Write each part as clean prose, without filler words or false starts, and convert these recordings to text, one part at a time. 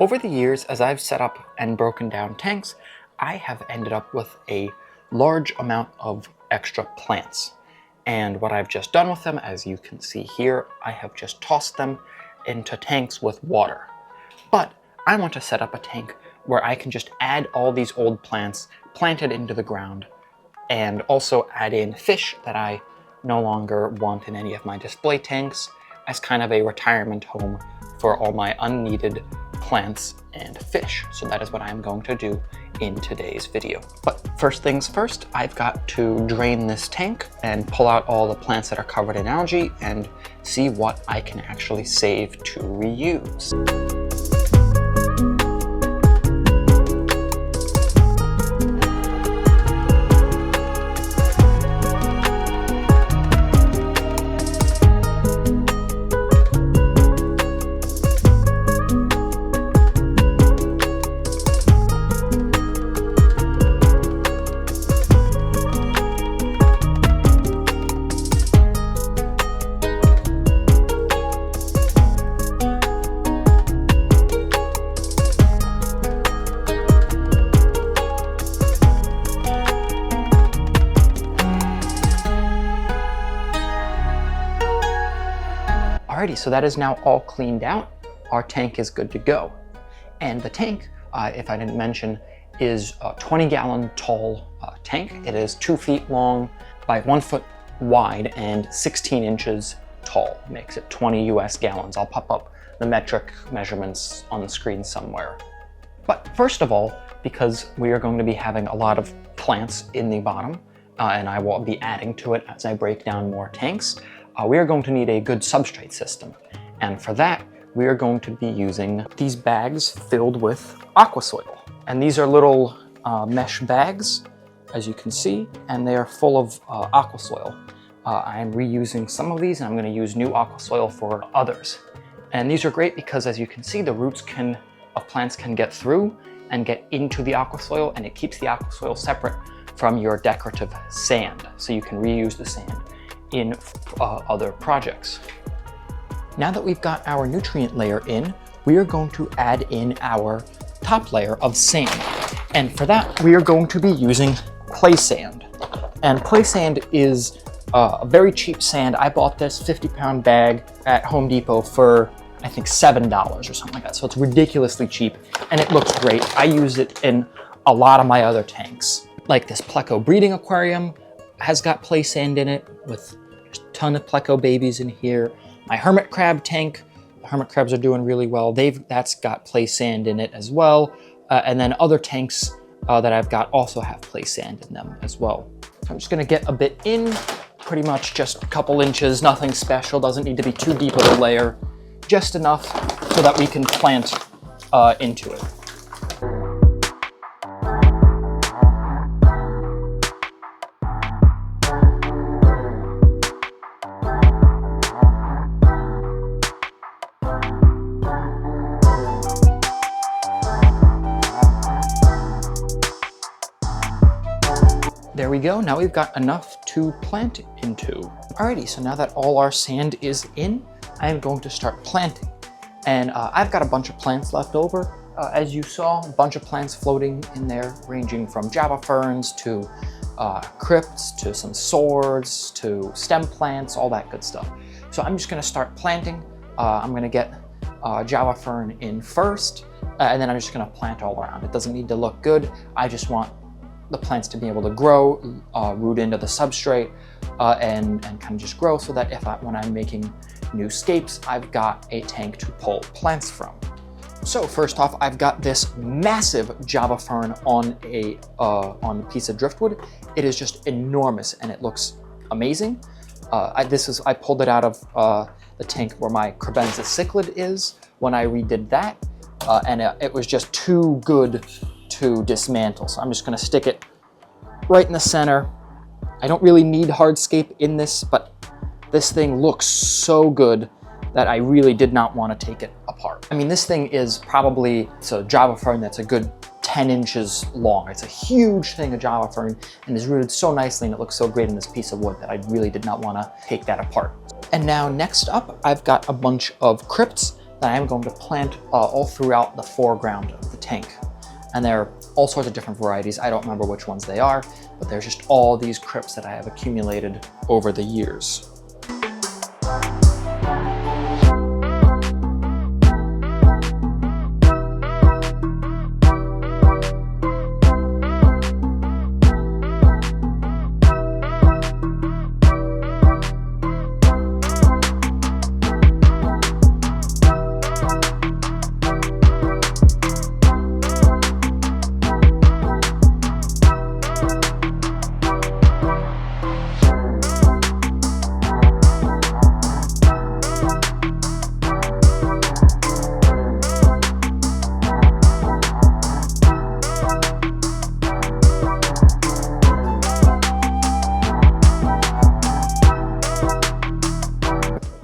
Over the years, as I've set up and broken down tanks, I have ended up with a large amount of extra plants. And what I've just done with them, as you can see here, I have just tossed them into tanks with water. But I want to set up a tank where I can just add all these old plants planted into the ground and also add in fish that I no longer want in any of my display tanks as kind of a retirement home for all my unneeded plants and fish. So that is what I'm going to do in today's video. But first things first, I've got to drain this tank and pull out all the plants that are covered in algae and see what I can actually save to reuse. Alrighty, so that is now all cleaned out. Our tank is good to go. And the tank, if I didn't mention, is a 20-gallon tall tank. It is 2 feet long by 1 foot wide and 16 inches tall. Makes it 20 US gallons. I'll pop up the metric measurements on the screen somewhere. But first of all, because we are going to be having a lot of plants in the bottom, and I will be adding to it as I break down more tanks, we are going to need a good substrate system. And for that, we are going to be using these bags filled with aqua soil. And these are little mesh bags, as you can see, and they are full of aqua soil. I'm reusing some of these, and I'm going to use new aqua soil for others. And these are great because, as you can see, the roots of plants can get through and get into the aqua soil, and it keeps the aqua soil separate from your decorative sand, so you can reuse the sand in other projects. Now that we've got our nutrient layer in, we are going to add in our top layer of sand. And for that, we are going to be using play sand. And play sand is a very cheap sand. I bought this 50-pound bag at Home Depot for, I think, $7 or something like that. So it's ridiculously cheap, and it looks great. I use it in a lot of my other tanks. Like this Pleco breeding aquarium has got play sand in it with just a ton of Pleco babies in here. My hermit crab tank, the hermit crabs are doing really well. That's got play sand in it as well. And then other tanks that I've got also have play sand in them as well. So I'm just gonna get a bit in, pretty much just a couple inches, nothing special, doesn't need to be too deep of a layer, just enough so that we can plant into it. There we go, now we've got enough to plant into. Alrighty, so now that all our sand is in, I am going to start planting. And I've got a bunch of plants left over. As you saw, a bunch of plants floating in there, ranging from Java ferns to crypts, to some swords, to stem plants, all that good stuff. So I'm just gonna start planting. I'm gonna get Java fern in first, and then I'm just gonna plant all around. It doesn't need to look good. I just want the plants to be able to grow, root into the substrate, and kind of just grow so that when I'm making new scapes, I've got a tank to pull plants from. So first off, I've got this massive Java fern on a piece of driftwood. It is just enormous and it looks amazing. I pulled it out of the tank where my Crebensis cichlid is when I redid that, and it was just too good to dismantle. So I'm just gonna stick it right in the center. I don't really need hardscape in this, but this thing looks so good that I really did not want to take it apart. I mean, this thing is probably, it's a Java fern that's a good 10 inches long. It's a huge thing of Java fern and is rooted so nicely and it looks so great in this piece of wood that I really did not want to take that apart. And now next up, I've got a bunch of crypts that I'm going to plant all throughout the foreground of the tank. And there are all sorts of different varieties. I don't remember which ones they are, but there's just all these crypts that I have accumulated over the years.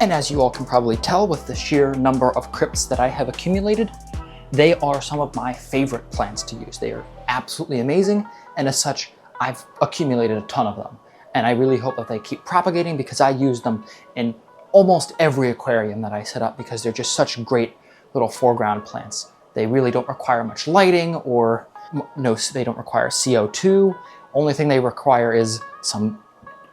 And as you all can probably tell with the sheer number of crypts that I have accumulated, they are some of my favorite plants to use. They are absolutely amazing, and as such, I've accumulated a ton of them. And I really hope that they keep propagating because I use them in almost every aquarium that I set up because they're just such great little foreground plants. They really don't require much lighting or they don't require CO2. Only thing they require is some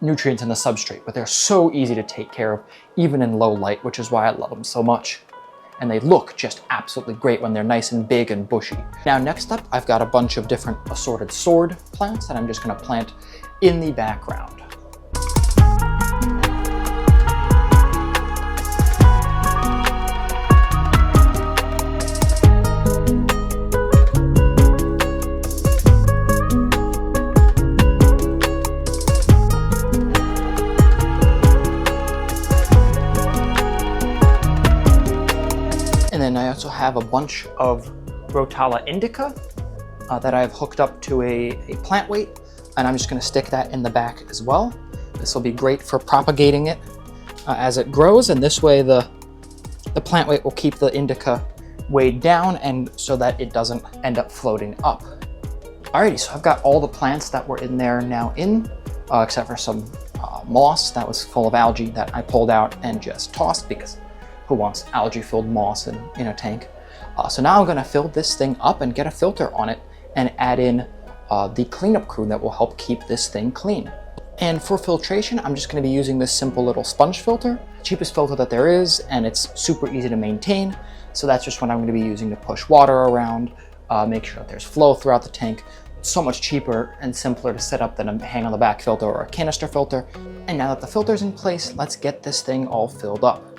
nutrients in the substrate, but they're so easy to take care of, even in low light, which is why I love them so much. And they look just absolutely great when they're nice and big and bushy. Now, next up, I've got a bunch of different assorted sword plants that I'm just gonna plant in the background. And then I also have a bunch of Rotala indica that I've hooked up to a plant weight, and I'm just going to stick that in the back as well. This will be great for propagating it as it grows, and this way the plant weight will keep the indica weighed down and so that it doesn't end up floating up. Alrighty, so I've got all the plants that were in there now in, except for some moss that was full of algae that I pulled out and just tossed because who wants algae-filled moss in a tank? So now I'm going to fill this thing up and get a filter on it and add in the cleanup crew that will help keep this thing clean. And for filtration, I'm just going to be using this simple little sponge filter, cheapest filter that there is, and it's super easy to maintain. So that's just what I'm going to be using to push water around, make sure that there's flow throughout the tank. It's so much cheaper and simpler to set up than a hang on the back filter or a canister filter. And now that the filter's in place, let's get this thing all filled up.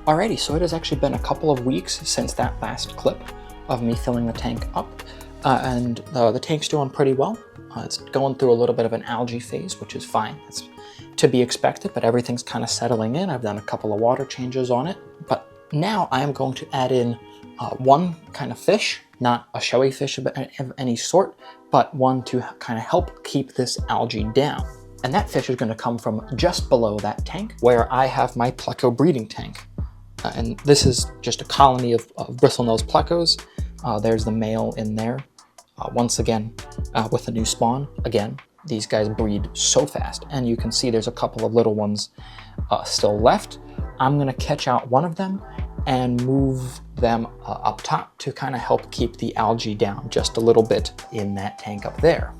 Alrighty, so it has actually been a couple of weeks since that last clip of me filling the tank up, and the tank's doing pretty well. It's going through a little bit of an algae phase, which is fine. It's to be expected, but everything's kind of settling in. I've done a couple of water changes on it, but now I am going to add in one kind of fish, not a showy fish of any sort, but one to kind of help keep this algae down. And that fish is going to come from just below that tank where I have my pleco breeding tank. And this is just a colony of bristlenose plecos. There's the male in there. Once again, with a new spawn. Again, these guys breed so fast. And you can see there's a couple of little ones still left. I'm gonna catch out one of them and move them up top to kind of help keep the algae down just a little bit in that tank up there.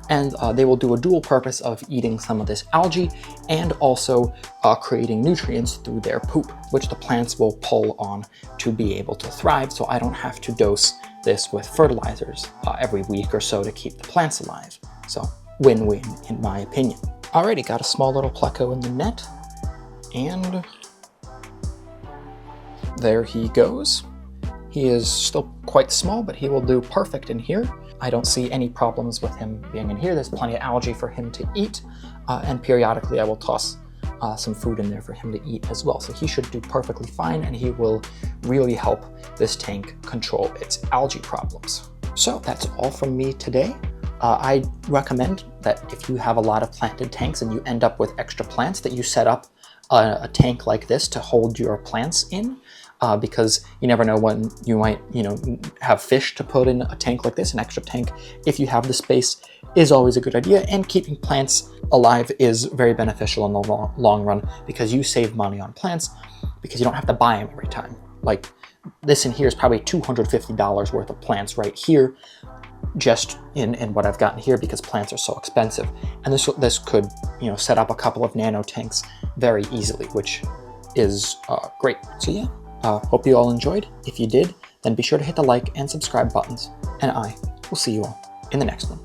And they will do a dual purpose of eating some of this algae and also creating nutrients through their poop, which the plants will pull on to be able to thrive, so I don't have to dose this with fertilizers every week or so to keep the plants alive. So win-win in my opinion. Alrighty, got a small little pleco in the net, and there he goes. He is still quite small, but he will do perfect in here. I don't see any problems with him being in here. There's plenty of algae for him to eat, and periodically I will toss some food in there for him to eat as well. So he should do perfectly fine, and he will really help this tank control its algae problems. So that's all from me today. I recommend that if you have a lot of planted tanks and you end up with extra plants, that you set up a tank like this to hold your plants in, because you never know when you might, have fish to put in a tank like this. An extra tank, if you have the space, is always a good idea, and keeping plants alive is very beneficial in the long run, because you save money on plants because you don't have to buy them every time. Like this in here is probably $250 worth of plants right here, just in what I've gotten here, because plants are so expensive. And this could, set up a couple of nano tanks very easily, which is great. So yeah, hope you all enjoyed. If you did, then be sure to hit the like and subscribe buttons, and I will see you all in the next one.